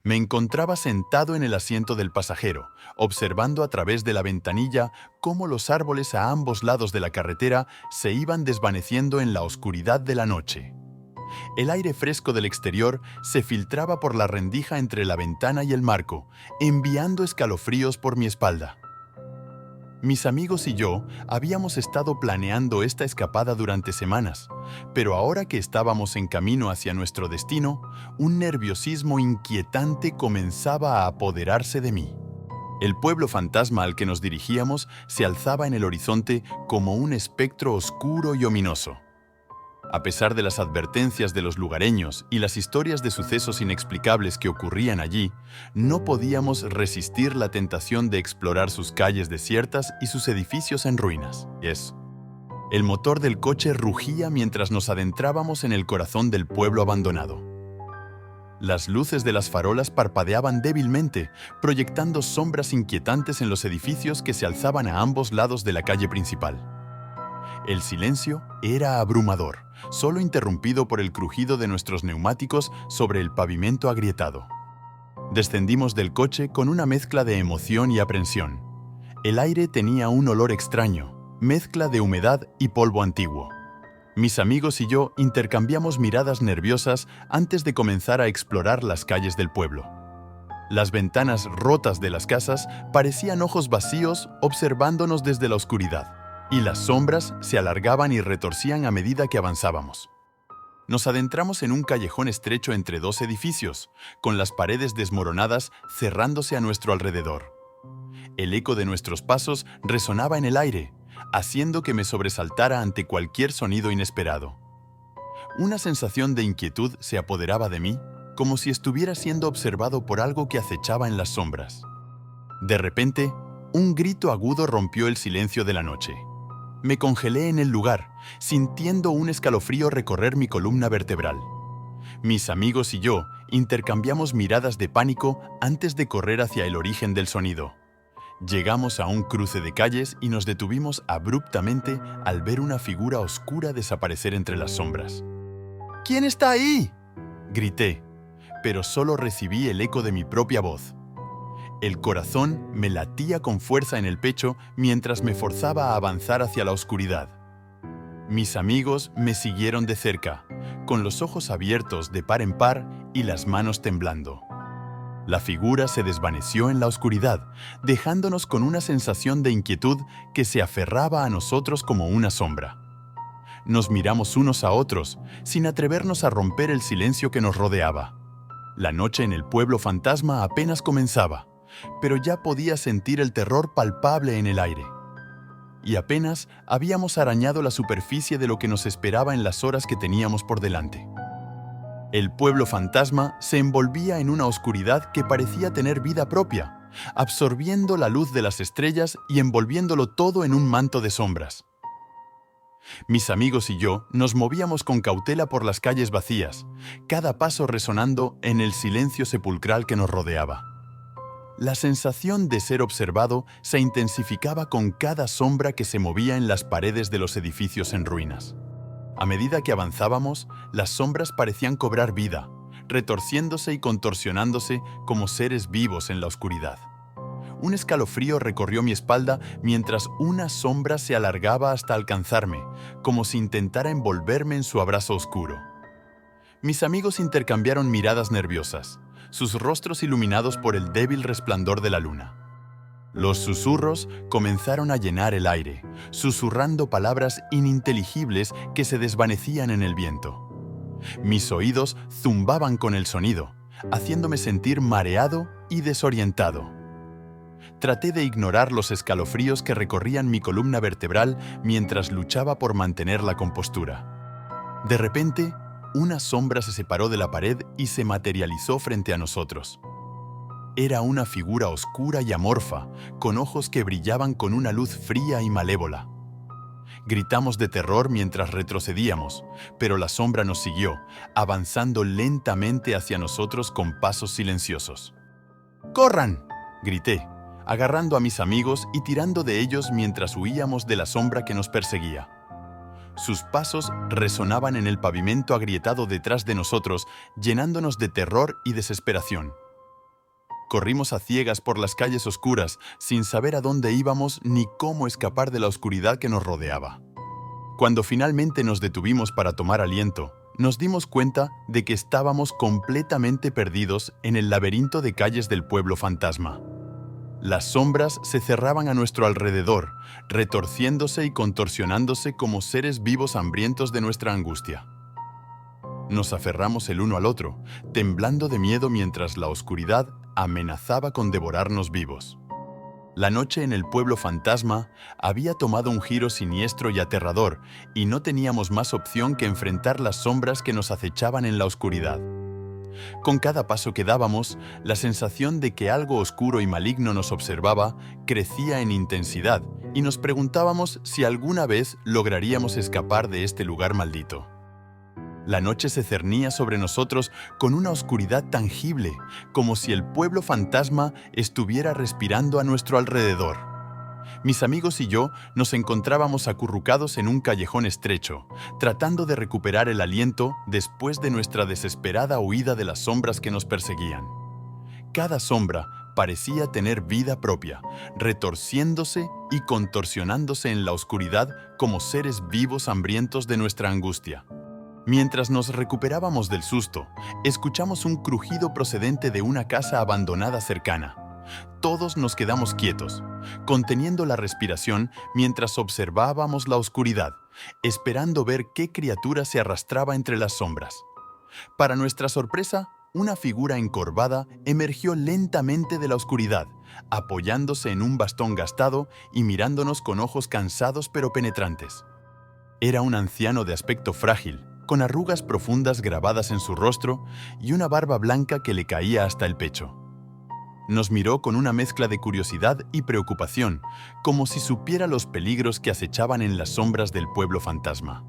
Me encontraba sentado en el asiento del pasajero, observando a través de la ventanilla cómo los árboles a ambos lados de la carretera se iban desvaneciendo en la oscuridad de la noche. El aire fresco del exterior se filtraba por la rendija entre la ventana y el marco, enviando escalofríos por mi espalda. Mis amigos y yo habíamos estado planeando esta escapada durante semanas, pero ahora que estábamos en camino hacia nuestro destino, un nerviosismo inquietante comenzaba a apoderarse de mí. El pueblo fantasma al que nos dirigíamos se alzaba en el horizonte como un espectro oscuro y ominoso. A pesar de las advertencias de los lugareños y las historias de sucesos inexplicables que ocurrían allí, no podíamos resistir la tentación de explorar sus calles desiertas y sus edificios en ruinas. El motor del coche rugía mientras nos adentrábamos en el corazón del pueblo abandonado. Las luces de las farolas parpadeaban débilmente, proyectando sombras inquietantes en los edificios que se alzaban a ambos lados de la calle principal. El silencio era abrumador, solo interrumpido por el crujido de nuestros neumáticos sobre el pavimento agrietado. Descendimos del coche con una mezcla de emoción y aprensión. El aire tenía un olor extraño, mezcla de humedad y polvo antiguo. Mis amigos y yo intercambiamos miradas nerviosas antes de comenzar a explorar las calles del pueblo. Las ventanas rotas de las casas parecían ojos vacíos observándonos desde la oscuridad, y las sombras se alargaban y retorcían a medida que avanzábamos. Nos adentramos en un callejón estrecho entre dos edificios, con las paredes desmoronadas cerrándose a nuestro alrededor. El eco de nuestros pasos resonaba en el aire, haciendo que me sobresaltara ante cualquier sonido inesperado. Una sensación de inquietud se apoderaba de mí, como si estuviera siendo observado por algo que acechaba en las sombras. De repente, un grito agudo rompió el silencio de la noche. Me congelé en el lugar, sintiendo un escalofrío recorrer mi columna vertebral. Mis amigos y yo intercambiamos miradas de pánico antes de correr hacia el origen del sonido. Llegamos a un cruce de calles y nos detuvimos abruptamente al ver una figura oscura desaparecer entre las sombras. «¿Quién está ahí?», grité, pero solo recibí el eco de mi propia voz. El corazón me latía con fuerza en el pecho mientras me forzaba a avanzar hacia la oscuridad. Mis amigos me siguieron de cerca, con los ojos abiertos de par en par y las manos temblando. La figura se desvaneció en la oscuridad, dejándonos con una sensación de inquietud que se aferraba a nosotros como una sombra. Nos miramos unos a otros, sin atrevernos a romper el silencio que nos rodeaba. La noche en el pueblo fantasma apenas comenzaba, pero ya podía sentir el terror palpable en el aire. Y apenas habíamos arañado la superficie de lo que nos esperaba en las horas que teníamos por delante. El pueblo fantasma se envolvía en una oscuridad que parecía tener vida propia, absorbiendo la luz de las estrellas y envolviéndolo todo en un manto de sombras. Mis amigos y yo nos movíamos con cautela por las calles vacías, cada paso resonando en el silencio sepulcral que nos rodeaba. La sensación de ser observado se intensificaba con cada sombra que se movía en las paredes de los edificios en ruinas. A medida que avanzábamos, las sombras parecían cobrar vida, retorciéndose y contorsionándose como seres vivos en la oscuridad. Un escalofrío recorrió mi espalda mientras una sombra se alargaba hasta alcanzarme, como si intentara envolverme en su abrazo oscuro. Mis amigos intercambiaron miradas nerviosas, sus rostros iluminados por el débil resplandor de la luna. Los susurros comenzaron a llenar el aire, susurrando palabras ininteligibles que se desvanecían en el viento. Mis oídos zumbaban con el sonido, haciéndome sentir mareado y desorientado. Traté de ignorar los escalofríos que recorrían mi columna vertebral mientras luchaba por mantener la compostura. De repente, una sombra se separó de la pared y se materializó frente a nosotros. Era una figura oscura y amorfa, con ojos que brillaban con una luz fría y malévola. Gritamos de terror mientras retrocedíamos, pero la sombra nos siguió, avanzando lentamente hacia nosotros con pasos silenciosos. ¡Corran!, grité, agarrando a mis amigos y tirando de ellos mientras huíamos de la sombra que nos perseguía. Sus pasos resonaban en el pavimento agrietado detrás de nosotros, llenándonos de terror y desesperación. Corrimos a ciegas por las calles oscuras, sin saber a dónde íbamos ni cómo escapar de la oscuridad que nos rodeaba. Cuando finalmente nos detuvimos para tomar aliento, nos dimos cuenta de que estábamos completamente perdidos en el laberinto de calles del pueblo fantasma. Las sombras se cerraban a nuestro alrededor, retorciéndose y contorsionándose como seres vivos hambrientos de nuestra angustia. Nos aferramos el uno al otro, temblando de miedo mientras la oscuridad amenazaba con devorarnos vivos. La noche en el pueblo fantasma había tomado un giro siniestro y aterrador, y no teníamos más opción que enfrentar las sombras que nos acechaban en la oscuridad. Con cada paso que dábamos, la sensación de que algo oscuro y maligno nos observaba crecía en intensidad, y nos preguntábamos si alguna vez lograríamos escapar de este lugar maldito. La noche se cernía sobre nosotros con una oscuridad tangible, como si el pueblo fantasma estuviera respirando a nuestro alrededor. Mis amigos y yo nos encontrábamos acurrucados en un callejón estrecho, tratando de recuperar el aliento después de nuestra desesperada huida de las sombras que nos perseguían. Cada sombra parecía tener vida propia, retorciéndose y contorsionándose en la oscuridad como seres vivos hambrientos de nuestra angustia. Mientras nos recuperábamos del susto, escuchamos un crujido procedente de una casa abandonada cercana. Todos nos quedamos quietos, conteniendo la respiración mientras observábamos la oscuridad, esperando ver qué criatura se arrastraba entre las sombras. Para nuestra sorpresa, una figura encorvada emergió lentamente de la oscuridad, apoyándose en un bastón gastado y mirándonos con ojos cansados pero penetrantes. Era un anciano de aspecto frágil, con arrugas profundas grabadas en su rostro y una barba blanca que le caía hasta el pecho. Nos miró con una mezcla de curiosidad y preocupación, como si supiera los peligros que acechaban en las sombras del pueblo fantasma.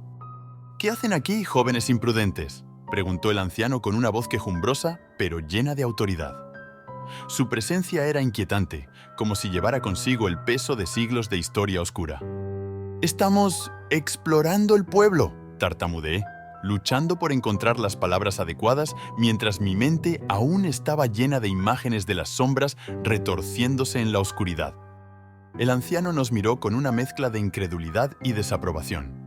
«¿Qué hacen aquí, jóvenes imprudentes?», preguntó el anciano con una voz quejumbrosa, pero llena de autoridad. Su presencia era inquietante, como si llevara consigo el peso de siglos de historia oscura. «Estamos explorando el pueblo», tartamudeé, luchando por encontrar las palabras adecuadas mientras mi mente aún estaba llena de imágenes de las sombras retorciéndose en la oscuridad. El anciano nos miró con una mezcla de incredulidad y desaprobación.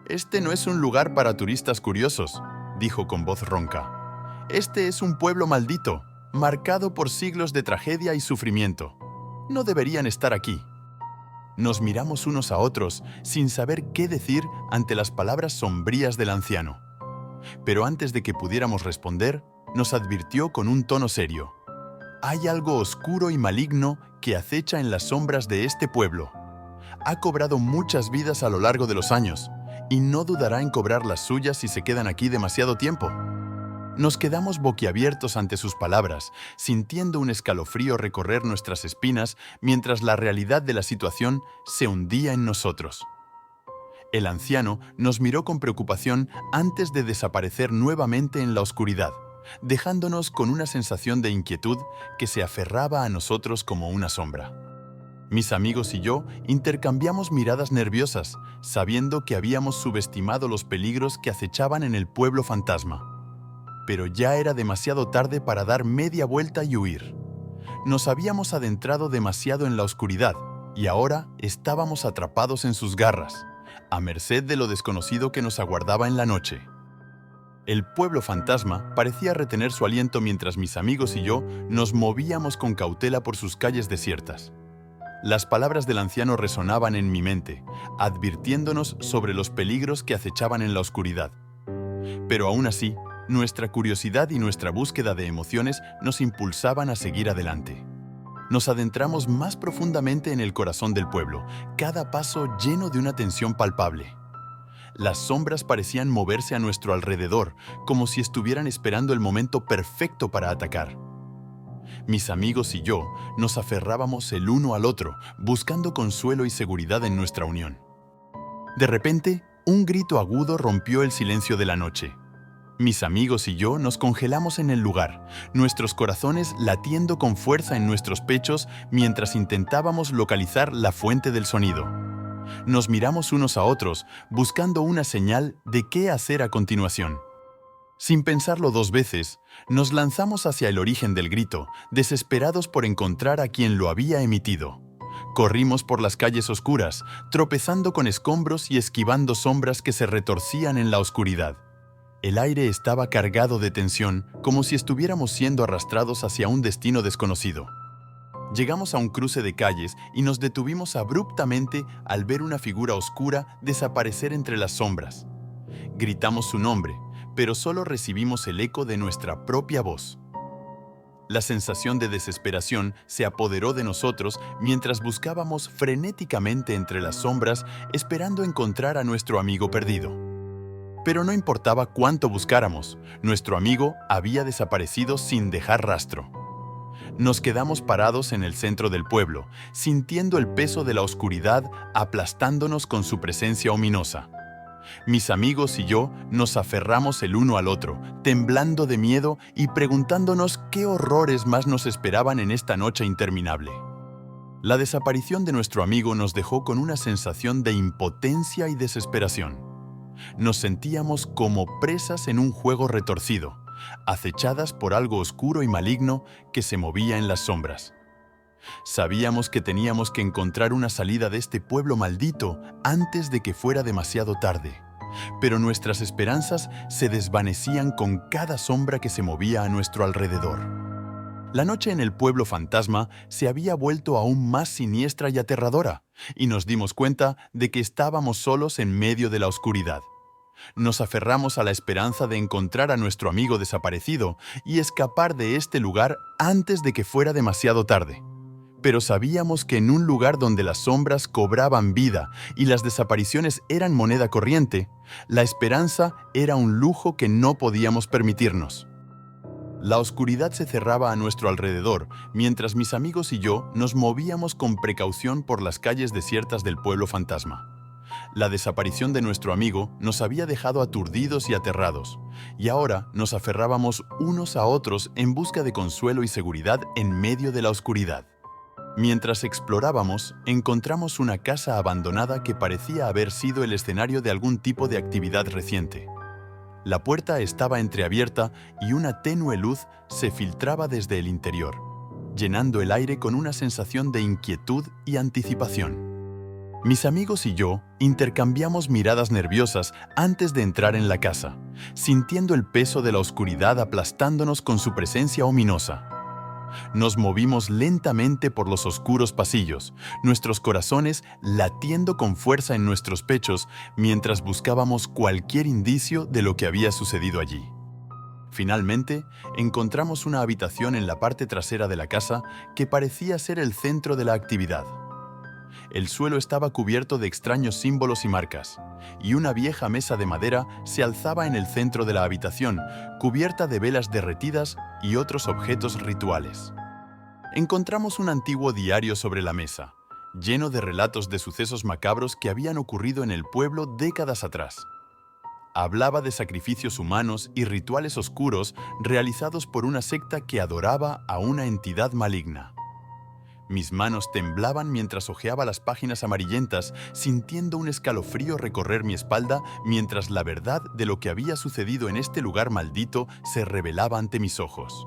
«Este no es un lugar para turistas curiosos», dijo con voz ronca. «Este es un pueblo maldito, marcado por siglos de tragedia y sufrimiento. No deberían estar aquí». Nos miramos unos a otros sin saber qué decir ante las palabras sombrías del anciano. Pero antes de que pudiéramos responder, nos advirtió con un tono serio. «Hay algo oscuro y maligno que acecha en las sombras de este pueblo. Ha cobrado muchas vidas a lo largo de los años, y no dudará en cobrar las suyas si se quedan aquí demasiado tiempo». Nos quedamos boquiabiertos ante sus palabras, sintiendo un escalofrío recorrer nuestras espinas mientras la realidad de la situación se hundía en nosotros. El anciano nos miró con preocupación antes de desaparecer nuevamente en la oscuridad, dejándonos con una sensación de inquietud que se aferraba a nosotros como una sombra. Mis amigos y yo intercambiamos miradas nerviosas, sabiendo que habíamos subestimado los peligros que acechaban en el pueblo fantasma. Pero ya era demasiado tarde para dar media vuelta y huir. Nos habíamos adentrado demasiado en la oscuridad y ahora estábamos atrapados en sus garras, a merced de lo desconocido que nos aguardaba en la noche. El pueblo fantasma parecía retener su aliento mientras mis amigos y yo nos movíamos con cautela por sus calles desiertas. Las palabras del anciano resonaban en mi mente, advirtiéndonos sobre los peligros que acechaban en la oscuridad. Pero aún así, nuestra curiosidad y nuestra búsqueda de emociones nos impulsaban a seguir adelante. Nos adentramos más profundamente en el corazón del pueblo, cada paso lleno de una tensión palpable. Las sombras parecían moverse a nuestro alrededor, como si estuvieran esperando el momento perfecto para atacar. Mis amigos y yo nos aferrábamos el uno al otro, buscando consuelo y seguridad en nuestra unión. De repente, un grito agudo rompió el silencio de la noche. Mis amigos y yo nos congelamos en el lugar, nuestros corazones latiendo con fuerza en nuestros pechos mientras intentábamos localizar la fuente del sonido. Nos miramos unos a otros, buscando una señal de qué hacer a continuación. Sin pensarlo dos veces, nos lanzamos hacia el origen del grito, desesperados por encontrar a quien lo había emitido. Corrimos por las calles oscuras, tropezando con escombros y esquivando sombras que se retorcían en la oscuridad. El aire estaba cargado de tensión, como si estuviéramos siendo arrastrados hacia un destino desconocido. Llegamos a un cruce de calles y nos detuvimos abruptamente al ver una figura oscura desaparecer entre las sombras. Gritamos su nombre, pero solo recibimos el eco de nuestra propia voz. La sensación de desesperación se apoderó de nosotros mientras buscábamos frenéticamente entre las sombras, esperando encontrar a nuestro amigo perdido. Pero no importaba cuánto buscáramos, nuestro amigo había desaparecido sin dejar rastro. Nos quedamos parados en el centro del pueblo, sintiendo el peso de la oscuridad aplastándonos con su presencia ominosa. Mis amigos y yo nos aferramos el uno al otro, temblando de miedo y preguntándonos qué horrores más nos esperaban en esta noche interminable. La desaparición de nuestro amigo nos dejó con una sensación de impotencia y desesperación. Nos sentíamos como presas en un juego retorcido, acechadas por algo oscuro y maligno que se movía en las sombras. Sabíamos que teníamos que encontrar una salida de este pueblo maldito antes de que fuera demasiado tarde, pero nuestras esperanzas se desvanecían con cada sombra que se movía a nuestro alrededor. La noche en el pueblo fantasma se había vuelto aún más siniestra y aterradora, y nos dimos cuenta de que estábamos solos en medio de la oscuridad. Nos aferramos a la esperanza de encontrar a nuestro amigo desaparecido y escapar de este lugar antes de que fuera demasiado tarde. Pero sabíamos que en un lugar donde las sombras cobraban vida y las desapariciones eran moneda corriente, la esperanza era un lujo que no podíamos permitirnos. La oscuridad se cerraba a nuestro alrededor, mientras mis amigos y yo nos movíamos con precaución por las calles desiertas del pueblo fantasma. La desaparición de nuestro amigo nos había dejado aturdidos y aterrados, y ahora nos aferrábamos unos a otros en busca de consuelo y seguridad en medio de la oscuridad. Mientras explorábamos, encontramos una casa abandonada que parecía haber sido el escenario de algún tipo de actividad reciente. La puerta estaba entreabierta y una tenue luz se filtraba desde el interior, llenando el aire con una sensación de inquietud y anticipación. Mis amigos y yo intercambiamos miradas nerviosas antes de entrar en la casa, sintiendo el peso de la oscuridad aplastándonos con su presencia ominosa. Nos movimos lentamente por los oscuros pasillos, nuestros corazones latiendo con fuerza en nuestros pechos mientras buscábamos cualquier indicio de lo que había sucedido allí. Finalmente, encontramos una habitación en la parte trasera de la casa que parecía ser el centro de la actividad. El suelo estaba cubierto de extraños símbolos y marcas, y una vieja mesa de madera se alzaba en el centro de la habitación, cubierta de velas derretidas y otros objetos rituales. Encontramos un antiguo diario sobre la mesa, lleno de relatos de sucesos macabros que habían ocurrido en el pueblo décadas atrás. Hablaba de sacrificios humanos y rituales oscuros realizados por una secta que adoraba a una entidad maligna. Mis manos temblaban mientras hojeaba las páginas amarillentas, sintiendo un escalofrío recorrer mi espalda mientras la verdad de lo que había sucedido en este lugar maldito se revelaba ante mis ojos.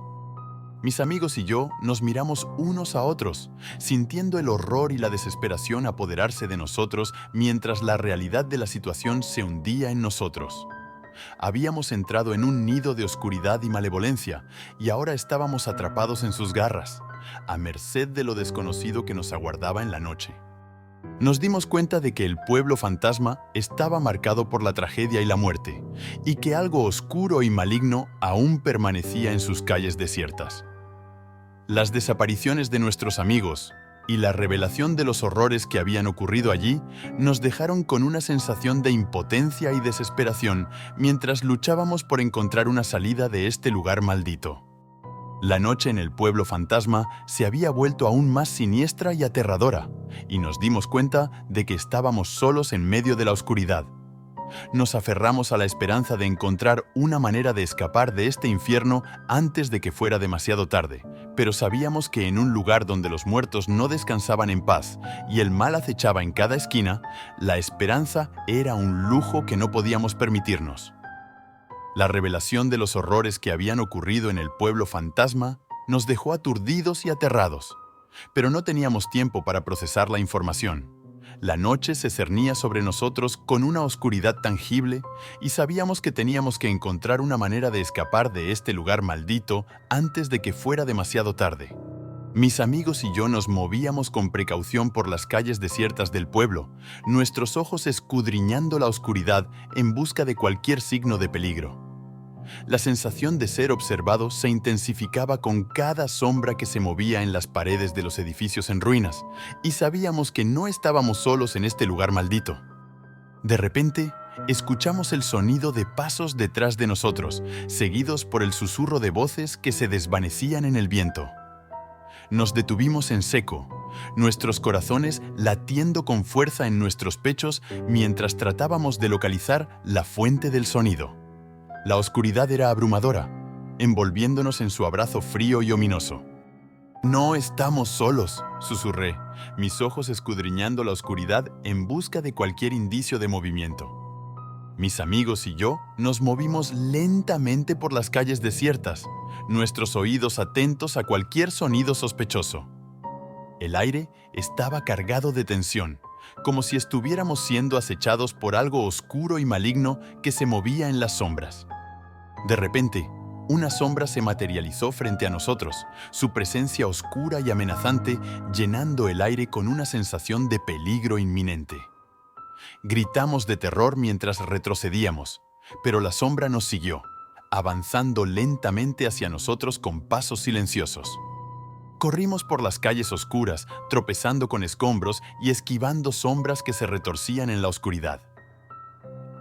Mis amigos y yo nos miramos unos a otros, sintiendo el horror y la desesperación apoderarse de nosotros mientras la realidad de la situación se hundía en nosotros. Habíamos entrado en un nido de oscuridad y malevolencia, y ahora estábamos atrapados en sus garras, a merced de lo desconocido que nos aguardaba en la noche. Nos dimos cuenta de que el pueblo fantasma estaba marcado por la tragedia y la muerte, y que algo oscuro y maligno aún permanecía en sus calles desiertas. Las desapariciones de nuestros amigos y la revelación de los horrores que habían ocurrido allí nos dejaron con una sensación de impotencia y desesperación mientras luchábamos por encontrar una salida de este lugar maldito. La noche en el pueblo fantasma se había vuelto aún más siniestra y aterradora, y nos dimos cuenta de que estábamos solos en medio de la oscuridad. Nos aferramos a la esperanza de encontrar una manera de escapar de este infierno antes de que fuera demasiado tarde, pero sabíamos que en un lugar donde los muertos no descansaban en paz y el mal acechaba en cada esquina, la esperanza era un lujo que no podíamos permitirnos. La revelación de los horrores que habían ocurrido en el pueblo fantasma nos dejó aturdidos y aterrados, pero no teníamos tiempo para procesar la información. La noche se cernía sobre nosotros con una oscuridad tangible y sabíamos que teníamos que encontrar una manera de escapar de este lugar maldito antes de que fuera demasiado tarde. Mis amigos y yo nos movíamos con precaución por las calles desiertas del pueblo, nuestros ojos escudriñando la oscuridad en busca de cualquier signo de peligro. La sensación de ser observado se intensificaba con cada sombra que se movía en las paredes de los edificios en ruinas, y sabíamos que no estábamos solos en este lugar maldito. De repente, escuchamos el sonido de pasos detrás de nosotros, seguidos por el susurro de voces que se desvanecían en el viento. Nos detuvimos en seco, nuestros corazones latiendo con fuerza en nuestros pechos mientras tratábamos de localizar la fuente del sonido. La oscuridad era abrumadora, envolviéndonos en su abrazo frío y ominoso. «No estamos solos», susurré, mis ojos escudriñando la oscuridad en busca de cualquier indicio de movimiento. Mis amigos y yo nos movimos lentamente por las calles desiertas, nuestros oídos atentos a cualquier sonido sospechoso. El aire estaba cargado de tensión, como si estuviéramos siendo acechados por algo oscuro y maligno que se movía en las sombras. De repente, una sombra se materializó frente a nosotros, su presencia oscura y amenazante llenando el aire con una sensación de peligro inminente. Gritamos de terror mientras retrocedíamos, pero la sombra nos siguió, avanzando lentamente hacia nosotros con pasos silenciosos. Corrimos por las calles oscuras, tropezando con escombros y esquivando sombras que se retorcían en la oscuridad.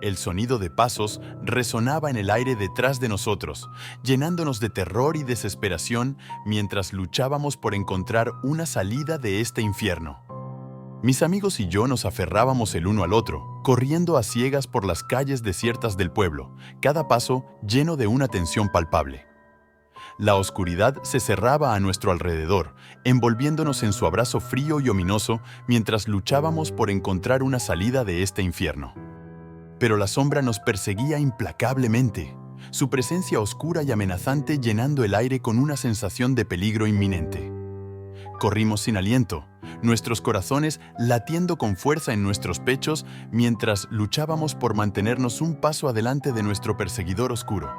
El sonido de pasos resonaba en el aire detrás de nosotros, llenándonos de terror y desesperación mientras luchábamos por encontrar una salida de este infierno. Mis amigos y yo nos aferrábamos el uno al otro, corriendo a ciegas por las calles desiertas del pueblo, cada paso lleno de una tensión palpable. La oscuridad se cerraba a nuestro alrededor, envolviéndonos en su abrazo frío y ominoso mientras luchábamos por encontrar una salida de este infierno. Pero la sombra nos perseguía implacablemente, su presencia oscura y amenazante llenando el aire con una sensación de peligro inminente. Corrimos sin aliento, nuestros corazones latiendo con fuerza en nuestros pechos mientras luchábamos por mantenernos un paso adelante de nuestro perseguidor oscuro.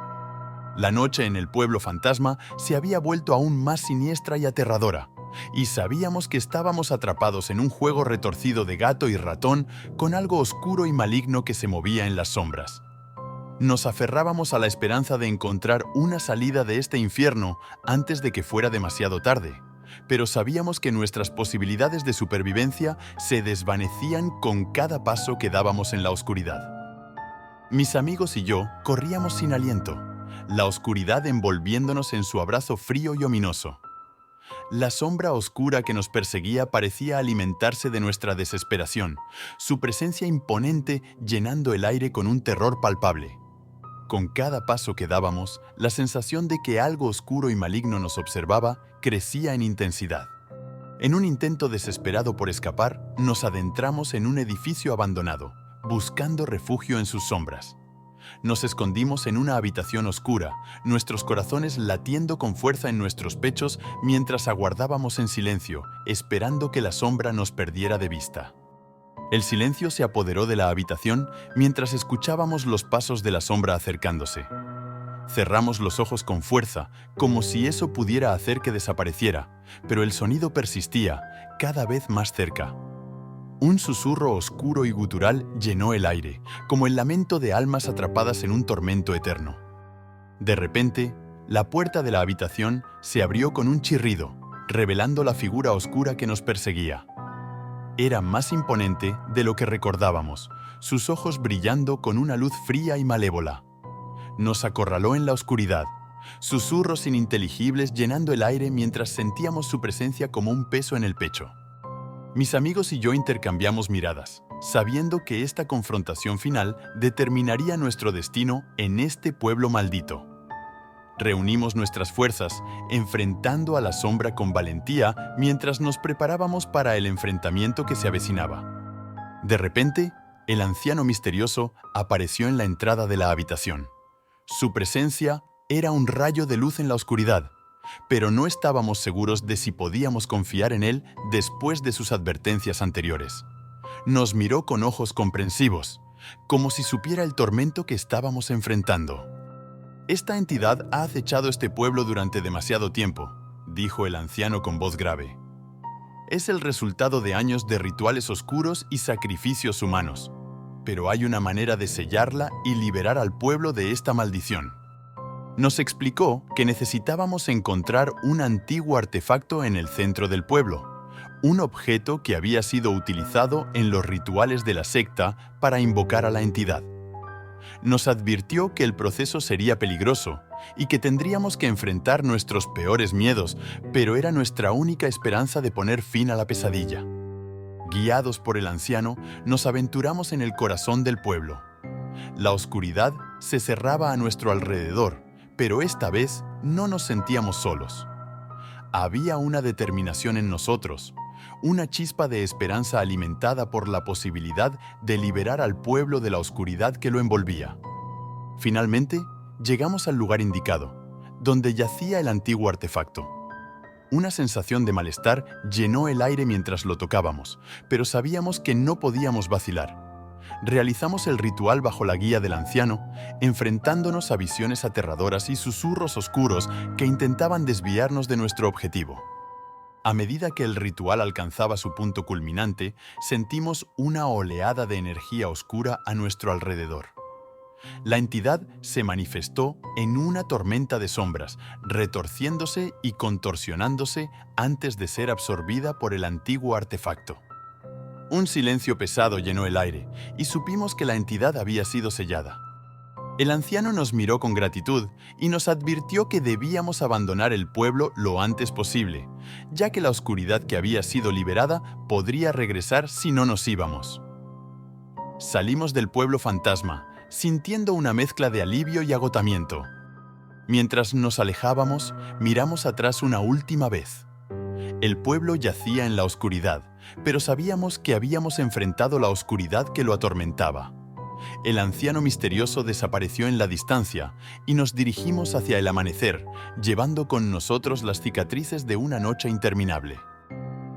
La noche en el pueblo fantasma se había vuelto aún más siniestra y aterradora, y sabíamos que estábamos atrapados en un juego retorcido de gato y ratón con algo oscuro y maligno que se movía en las sombras. Nos aferrábamos a la esperanza de encontrar una salida de este infierno antes de que fuera demasiado tarde, pero sabíamos que nuestras posibilidades de supervivencia se desvanecían con cada paso que dábamos en la oscuridad. Mis amigos y yo corríamos sin aliento, la oscuridad envolviéndonos en su abrazo frío y ominoso. La sombra oscura que nos perseguía parecía alimentarse de nuestra desesperación, su presencia imponente llenando el aire con un terror palpable. Con cada paso que dábamos, la sensación de que algo oscuro y maligno nos observaba crecía en intensidad. En un intento desesperado por escapar, nos adentramos en un edificio abandonado, buscando refugio en sus sombras. Nos escondimos en una habitación oscura, nuestros corazones latiendo con fuerza en nuestros pechos mientras aguardábamos en silencio, esperando que la sombra nos perdiera de vista. El silencio se apoderó de la habitación mientras escuchábamos los pasos de la sombra acercándose. Cerramos los ojos con fuerza, como si eso pudiera hacer que desapareciera, pero el sonido persistía, cada vez más cerca. Un susurro oscuro y gutural llenó el aire, como el lamento de almas atrapadas en un tormento eterno. De repente, la puerta de la habitación se abrió con un chirrido, revelando la figura oscura que nos perseguía. Era más imponente de lo que recordábamos, sus ojos brillando con una luz fría y malévola. Nos acorraló en la oscuridad, susurros ininteligibles llenando el aire mientras sentíamos su presencia como un peso en el pecho. Mis amigos y yo intercambiamos miradas, sabiendo que esta confrontación final determinaría nuestro destino en este pueblo maldito. Reunimos nuestras fuerzas, enfrentando a la sombra con valentía mientras nos preparábamos para el enfrentamiento que se avecinaba. De repente, el anciano misterioso apareció en la entrada de la habitación. Su presencia era un rayo de luz en la oscuridad, pero no estábamos seguros de si podíamos confiar en él después de sus advertencias anteriores. Nos miró con ojos comprensivos, como si supiera el tormento que estábamos enfrentando. «Esta entidad ha acechado este pueblo durante demasiado tiempo», dijo el anciano con voz grave. «Es el resultado de años de rituales oscuros y sacrificios humanos, pero hay una manera de sellarla y liberar al pueblo de esta maldición». Nos explicó que necesitábamos encontrar un antiguo artefacto en el centro del pueblo, un objeto que había sido utilizado en los rituales de la secta para invocar a la entidad. Nos advirtió que el proceso sería peligroso y que tendríamos que enfrentar nuestros peores miedos, pero era nuestra única esperanza de poner fin a la pesadilla. Guiados por el anciano, nos aventuramos en el corazón del pueblo. La oscuridad se cerraba a nuestro alrededor, pero esta vez no nos sentíamos solos. Había una determinación en nosotros, una chispa de esperanza alimentada por la posibilidad de liberar al pueblo de la oscuridad que lo envolvía. Finalmente, llegamos al lugar indicado, donde yacía el antiguo artefacto. Una sensación de malestar llenó el aire mientras lo tocábamos, pero sabíamos que no podíamos vacilar. Realizamos el ritual bajo la guía del anciano, enfrentándonos a visiones aterradoras y susurros oscuros que intentaban desviarnos de nuestro objetivo. A medida que el ritual alcanzaba su punto culminante, sentimos una oleada de energía oscura a nuestro alrededor. La entidad se manifestó en una tormenta de sombras, retorciéndose y contorsionándose antes de ser absorbida por el antiguo artefacto. Un silencio pesado llenó el aire y supimos que la entidad había sido sellada. El anciano nos miró con gratitud y nos advirtió que debíamos abandonar el pueblo lo antes posible, ya que la oscuridad que había sido liberada podría regresar si no nos íbamos. Salimos del pueblo fantasma, sintiendo una mezcla de alivio y agotamiento. Mientras nos alejábamos, miramos atrás una última vez. El pueblo yacía en la oscuridad, pero sabíamos que habíamos enfrentado la oscuridad que lo atormentaba. El anciano misterioso desapareció en la distancia y nos dirigimos hacia el amanecer, llevando con nosotros las cicatrices de una noche interminable.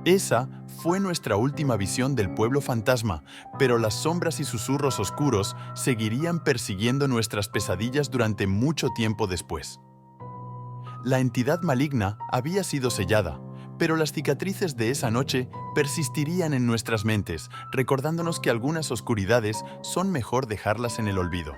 Esa fue nuestra última visión del pueblo fantasma, pero las sombras y susurros oscuros seguirían persiguiendo nuestras pesadillas durante mucho tiempo después. La entidad maligna había sido sellada, pero las cicatrices de esa noche persistirían en nuestras mentes, recordándonos que algunas oscuridades son mejor dejarlas en el olvido.